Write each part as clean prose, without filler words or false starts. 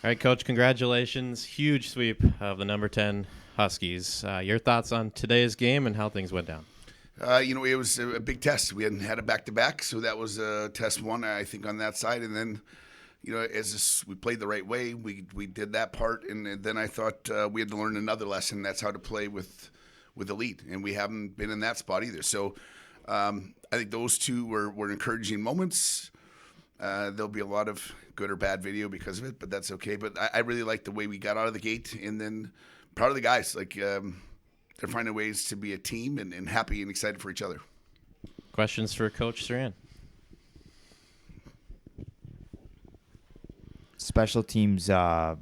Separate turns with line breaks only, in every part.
All right, Coach, congratulations. Huge sweep of the number 10 Huskies. Your thoughts on today's game and how things went down?
It was a big test. We hadn't had a back-to-back, so that was test one, I think, on that side. And then, we played the right way. We did that part, and then I thought we had to learn another lesson. That's how to play with the lead, and we haven't been in that spot either. So I think those two were encouraging moments. There'll be a lot of good or bad video because of it, but that's okay. But I really like the way we got out of the gate, and then proud of the guys. They're finding ways to be a team and happy and excited for each other.
Questions for Coach Strand?
Special teams, I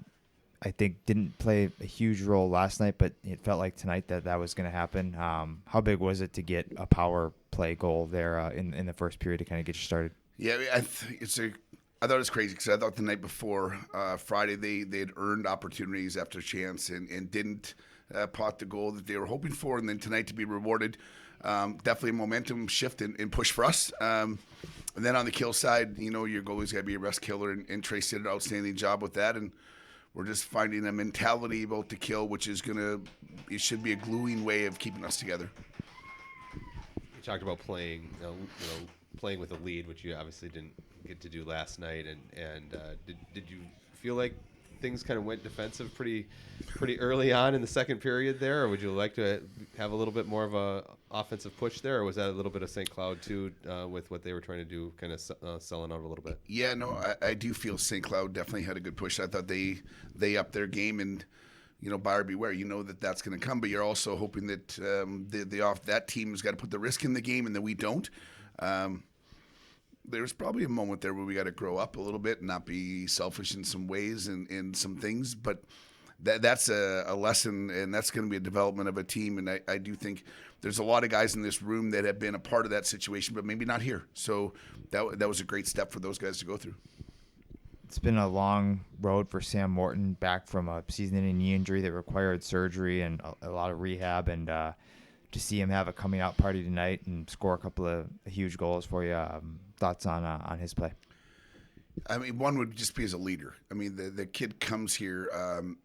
think, didn't play a huge role last night, but it felt like tonight that was going to happen. How big was it to get a power play goal there in the first period to kind of get you started?
Yeah, I thought it was crazy because I thought the night before Friday they had earned opportunities after chance and didn't pot the goal that they were hoping for, and then tonight to be rewarded, definitely a momentum shift and push for us. And then on the kill side, your goalie's got to be a rest killer, and Trace did an outstanding job with that, and we're just finding a mentality about the kill, which is it should be a gluing way of keeping us together.
You talked about playing, playing with a lead, which you obviously didn't get to do last night, and did you feel like things kind of went defensive pretty early on in the second period there, or would you like to have a little bit more of a offensive push there, or was that a little bit of St. Cloud too with what they were trying to do, kind of selling out a little bit?
Yeah, no, I do feel St. Cloud definitely had a good push. I thought they upped their game, and buyer beware. That's going to come, but you're also hoping that that team's got to put the risk in the game, and that we don't. There's probably a moment there where we got to grow up a little bit and not be selfish in some ways and in some things, but that's a lesson, and that's going to be a development of a team. And I do think there's a lot of guys in this room that have been a part of that situation, but maybe not here. So that was a great step for those guys to go through.
It's been a long road for Sam Morton, back from a season-ending knee injury that required surgery and a lot of rehab, and to see him have a coming-out party tonight and score a couple of huge goals for you. Thoughts on his play?
I mean, one would just be as a leader. I mean, the kid comes here.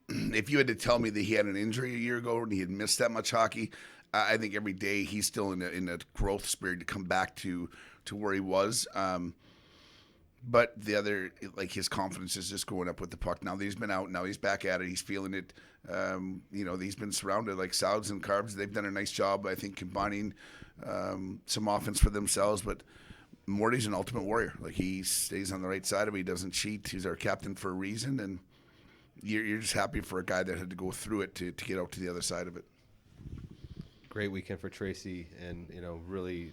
If you had to tell me that he had an injury a year ago and he had missed that much hockey, I think every day he's still in a growth spirit to come back to where he was. But the other, his confidence is just going up with the puck. Now that he's been out, now he's back at it. He's feeling it. He's been surrounded like Souds and Carbs. They've done a nice job, I think, combining some offense for themselves. But Morty's an ultimate warrior. He stays on the right side of it. He doesn't cheat. He's our captain for a reason. And you're just happy for a guy that had to go through it to get out to the other side of it.
Great weekend for Tracy, and really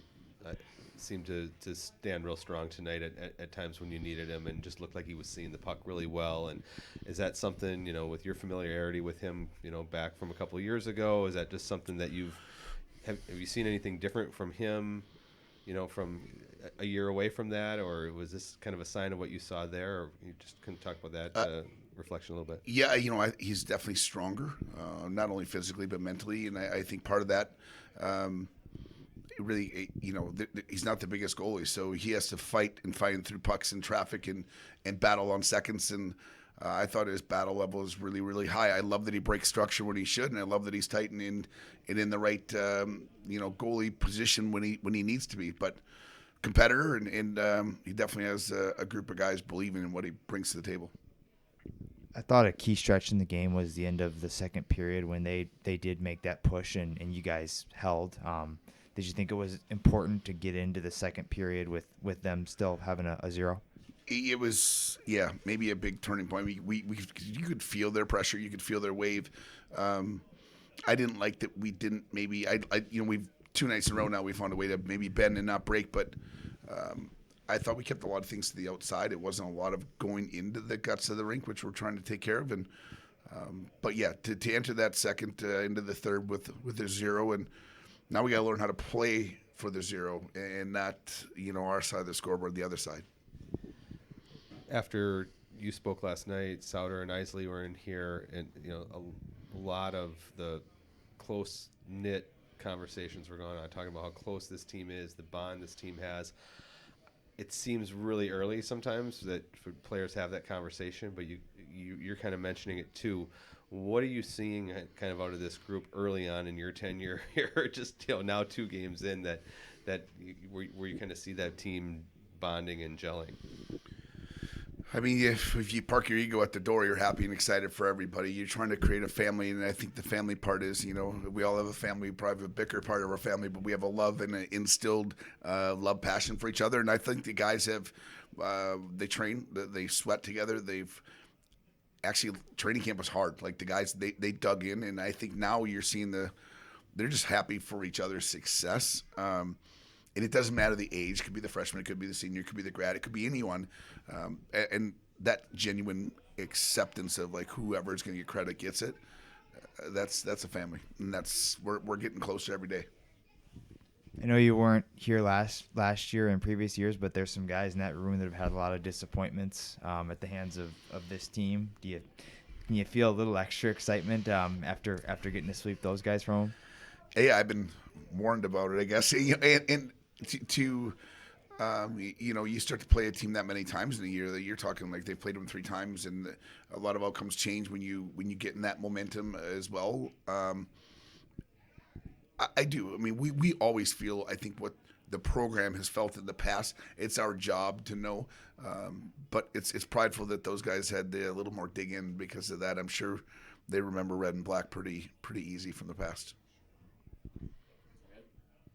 seemed to stand real strong tonight at times when you needed him, and just looked like he was seeing the puck really well. And is that something, with your familiarity with him, back from a couple of years ago, is that just something that have you seen anything different from him, from a year away from that, or was this kind of a sign of what you saw there, or you just couldn't talk about that reflection a little bit?
Yeah, he's definitely stronger, not only physically but mentally, and I think part of that, really, he's not the biggest goalie, so he has to fight through pucks and traffic and battle on seconds, and I thought his battle level is really, really high. I love that he breaks structure when he should, and I love that he's tight and in the right, goalie position when he needs to be. But competitor, and he definitely has a group of guys believing in what he brings to the table.
I thought a key stretch in the game was the end of the second period when they did make that push and you guys held. Did you think it was important to get into the second period with them still having a zero?
It was, maybe a big turning point. You could feel their pressure. You could feel their wave. I didn't like that we didn't maybe, we've 2 nights in a row now we found a way to maybe bend and not break, but I thought we kept a lot of things to the outside. It wasn't a lot of going into the guts of the rink, which we're trying to take care of. And to enter that second into the third with a zero, and now we got to learn how to play for the zero and not, our side of the scoreboard, the other side.
After you spoke last night, Souter and Isley were in here, and a lot of the close-knit conversations were going on, talking about how close this team is, the bond this team has. It seems really early sometimes that players have that conversation, but you you're kind of mentioning it too. What are you seeing kind of out of this group early on in your tenure here? Just now 2 games in where you kind of see that team bonding and gelling.
I mean, if you park your ego at the door, you're happy and excited for everybody. You're trying to create a family, and I think the family part is, we all have a family. We probably have a bicker part of our family, but we have a love and an instilled love, passion for each other. And I think the guys have, they train, they sweat together. Actually, training camp was hard. Like the guys, they dug in, and I think now you're seeing they're just happy for each other's success. And it doesn't matter the age. It could be the freshman, it could be the senior, it could be the grad, it could be anyone. And that genuine acceptance of like whoever is going to get credit gets it. That's a family, and we're getting closer every day.
I know you weren't here last year and previous years, but there's some guys in that room that have had a lot of disappointments at the hands of this team. Can you feel a little extra excitement after getting to sweep those guys from them?
Yeah, I've been warned about it, I guess. And you start to play a team that many times in a year that you're talking like they've played them 3 times, and a lot of outcomes change when you get in that momentum as well. I do. I mean, we always feel, I think, what the program has felt in the past. It's our job to know, but it's prideful that those guys had a little more dig in because of that. I'm sure they remember red and black pretty easy from the past.